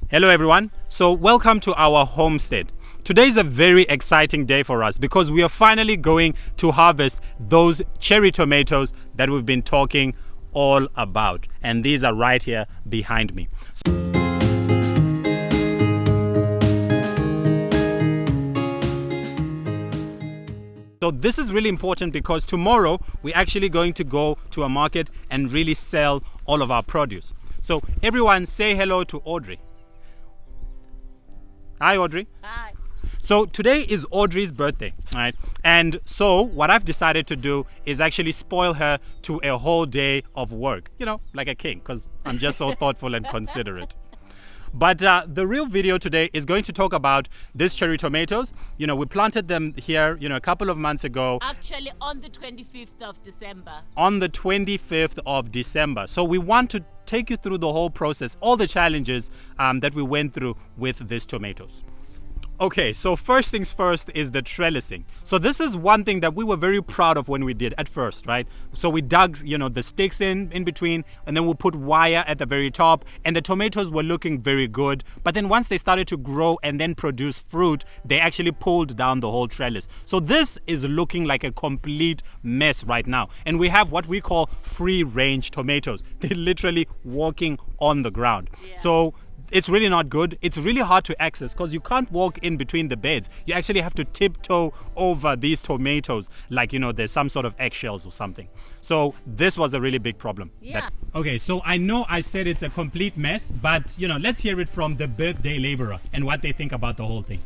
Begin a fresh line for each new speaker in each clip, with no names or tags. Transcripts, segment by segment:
Hello everyone, so welcome to our homestead. Today is a very exciting day for us because we are finally going to harvest those cherry tomatoes that we've been talking all about, and these are right here behind me. So this is really important because tomorrow we're actually going to go to a market and really sell all of our produce. So everyone say hello to Audrey. Hi Audrey.
Hi.
So today is Audrey's birthday, right? And so what I've decided to do is actually spoil her to a whole day of work, like a king, because I'm just so thoughtful and considerate. But the real video today is going to talk about these cherry tomatoes. We planted them here, a couple of months ago.
Actually, on the 25th of December.
On the 25th of December. So we want to take you through the whole process, all the challenges that we went through with these tomatoes. Okay, so first things first is the trellising. So this is one thing that we were very proud of when we did at first, right? So we dug, the sticks in between, and then we put wire at the very top, and the tomatoes were looking very good. But then once they started to grow and then produce fruit, they actually pulled down the whole trellis. So this is looking like a complete mess right now. And we have what we call free range tomatoes. They're literally walking on the ground.
Yeah.
So it's really not good. It's really hard to access because you can't walk in between the beds. You actually have to tiptoe over these tomatoes like, there's some sort of eggshells or something. So this was a really big problem.
Yeah.
Okay, so I know I said it's a complete mess, but, let's hear it from the birthday laborer and what they think about the whole thing.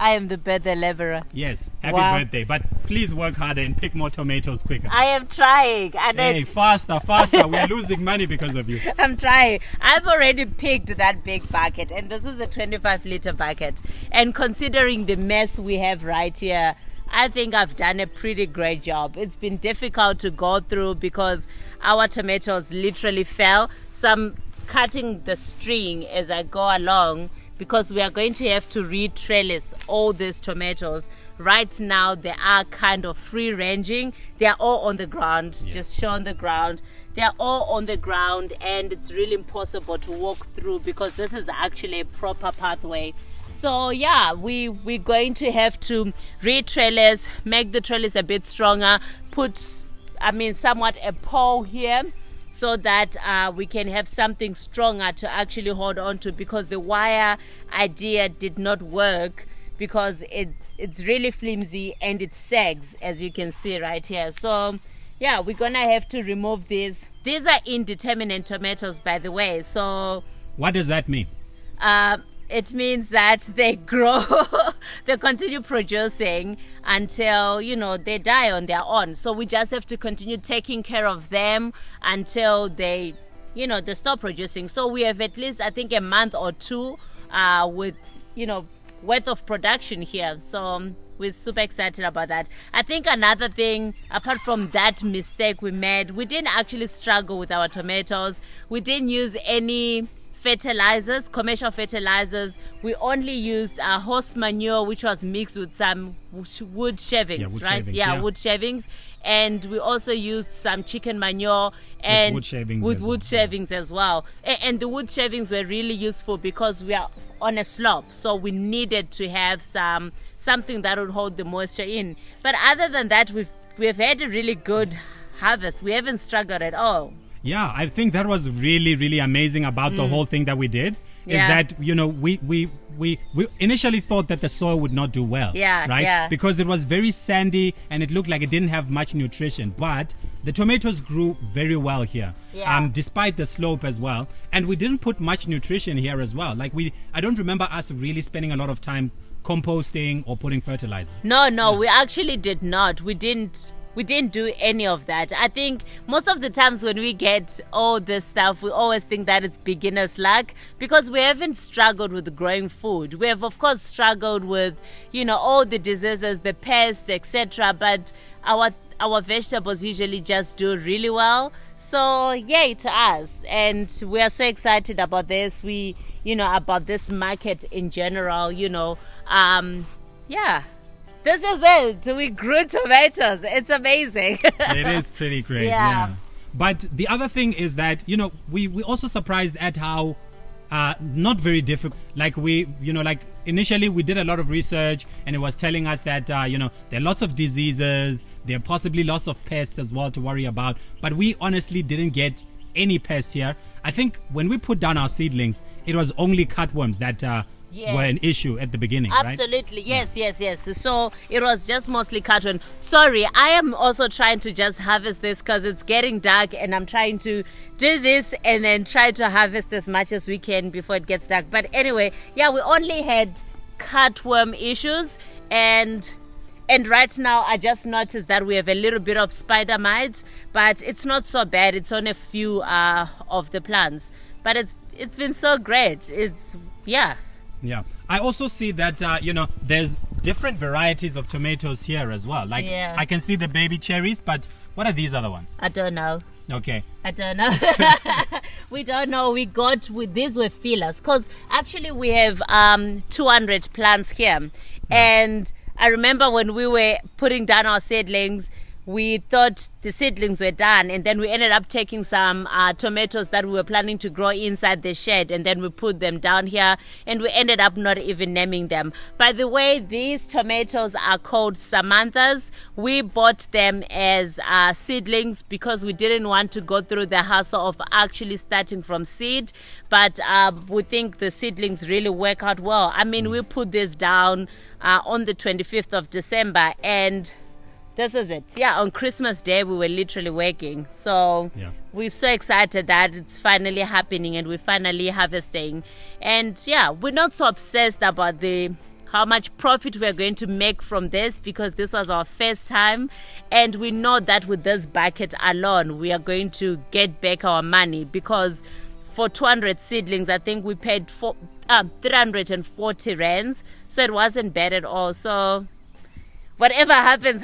I am the birthday laborer.
Yes, happy
Wow.
birthday. But please work harder and pick more tomatoes quicker.
I am trying. And
Hey, faster. We're losing money because of you.
I'm trying. I've already picked that big bucket, and this is a 25-liter bucket. And considering the mess we have right here, I think I've done a pretty great job. It's been difficult to go through because our tomatoes literally fell. So I'm cutting the string as I go along, because we are going to have to re-trellis all these tomatoes. Right now, they are kind of free-ranging. They are all on the ground, just show on the ground. They are all on the ground, and it's really impossible to walk through because this is actually a proper pathway. So yeah, we're going to have to re-trellis, make the trellis a bit stronger, put, somewhat a pole here, so that we can have something stronger to actually hold on to, because the wire idea did not work because it's really flimsy and it sags, as you can see right here. So yeah, we're gonna have to remove these. These are indeterminate tomatoes, by the way. So
what does that mean?
It means that they grow, they continue producing until, they die on their own. So we just have to continue taking care of them until they, they stop producing. So we have at least, I think, a month or two with, worth of production here. So we're super excited about that. I think another thing, apart from that mistake we made, we didn't actually struggle with our tomatoes. We didn't use any fertilizers, commercial fertilizers. We only used horse manure, which was mixed with some wood shavings, wood shavings. And we also used some chicken manure and
with wood shavings
as well. And the wood shavings were really useful because we are on a slope, so we needed to have something that would hold the moisture in. But other than that, we've had a really good harvest. We haven't struggled at all.
Yeah, I think that was really, really amazing about the whole thing that we did. Is that, we initially thought that the soil would not do well. Right?
Yeah.
Because it was very sandy and it looked like it didn't have much nutrition. But the tomatoes grew very well here.
Yeah.
Despite the slope as well. And we didn't put much nutrition here as well. I don't remember us really spending a lot of time composting or putting fertilizer.
No, we actually did not. We didn't do any of that. I think most of the times when we get all this stuff, we always think that it's beginner's luck because we haven't struggled with growing food. We have, of course, struggled with, all the diseases, the pests, etc. But our vegetables usually just do really well. So yay to us. And we are so excited about this. About this market in general, This is it. We grew tomatoes. It's amazing.
It is pretty great.
Yeah.
But the other thing is that, we're also surprised at how not very difficult. Like like initially we did a lot of research, and it was telling us that there are lots of diseases, there are possibly lots of pests as well to worry about. But we honestly didn't get any pests here. I think when we put down our seedlings, it was only cutworms that were an issue at the beginning.
Absolutely, right? Yes. So it was just mostly cotton. Sorry, I am also trying to just harvest this because it's getting dark, and I'm trying to do this and then try to harvest as much as we can before it gets dark. But anyway, yeah, we only had cutworm issues, and right now I just noticed that we have a little bit of spider mites, but it's not so bad. It's on a few of the plants, but it's been so great. Yeah, I also see that there's different varieties of tomatoes here as well. Like I can see the baby cherries, but what are these other ones? I don't know.
Okay.
I don't know. We don't know. These were fillers, because actually we have 200 plants here, and I remember when we were putting down our seedlings, we thought the seedlings were done, and then we ended up taking some tomatoes that we were planning to grow inside the shed, and then we put them down here, and we ended up not even naming them. By the way, these tomatoes are called Samanthas. We bought them as seedlings because we didn't want to go through the hassle of actually starting from seed, but we think the seedlings really work out well. I mean, we put this down on the 25th of December, and this is it. Yeah, on Christmas Day, we were literally working. So we're so excited that it's finally happening and we're finally harvesting. And yeah, we're not so obsessed about how much profit we're going to make from this, because this was our first time. And we know that with this bucket alone, we are going to get back our money, because for 200 seedlings, I think we paid 340 rands. So it wasn't bad at all. So whatever happens,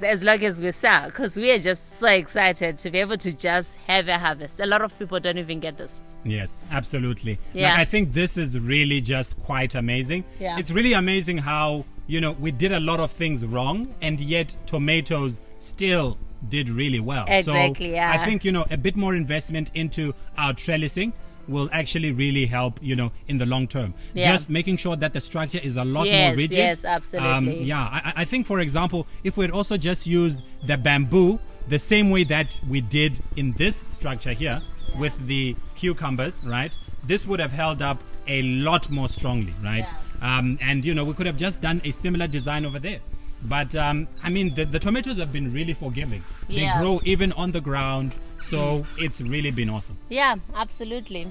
as long as we sell, because we are just so excited to be able to just have a harvest. A lot of people don't even get this.
Yes, absolutely.
Yeah.
Like, I think this is really just quite amazing. Yeah. It's really amazing how, we did a lot of things wrong, and yet tomatoes still did really well.
Exactly,
so
yeah.
I think, a bit more investment into our trellising will actually really help, in the long term.
Yeah.
Just making sure that the structure is a lot more rigid.
Yes, absolutely.
I think, for example, if we'd also just used the bamboo the same way that we did in this structure here with the cucumbers, right? This would have held up a lot more strongly, right? Yeah. And, we could have just done a similar design over there. But, the tomatoes have been really forgiving. They grow even on the ground. So it's really been awesome.
Yeah, absolutely.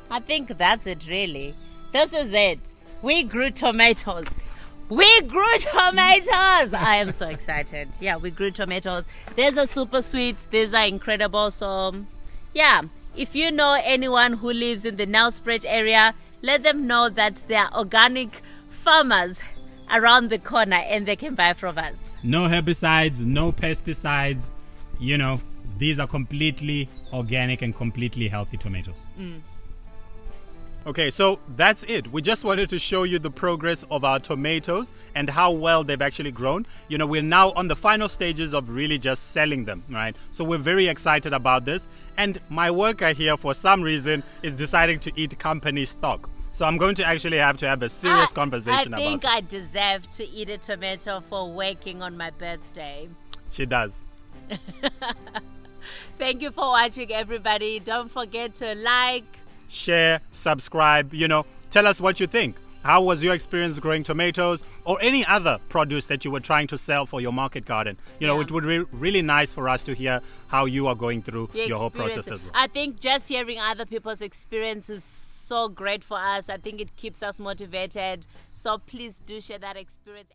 I think that's it, really. This is it. We grew tomatoes. I am so excited. Yeah, we grew tomatoes. These are super sweet. These are incredible. So, yeah, if you know anyone who lives in the Nelspruit area, let them know that there are organic farmers around the corner and they can buy from us.
No herbicides, no pesticides, These are completely organic and completely healthy tomatoes. Okay, so that's it. We just wanted to show you the progress of our tomatoes and how well they've actually grown. We're now on the final stages of really just selling them, right? So we're very excited about this. And my worker here, for some reason, is deciding to eat company stock. So I'm going to actually have to have a serious conversation about it.
I think I deserve to eat a tomato for working on my birthday.
She does.
Thank you for watching, everybody. Don't forget to like,
share, subscribe. Tell us what you think. How was your experience growing tomatoes or any other produce that you were trying to sell for your market garden? It would be really nice for us to hear how you are going through your whole process as well.
I think just hearing other people's experiences so great for us. I think it keeps us motivated. So please do share that experience.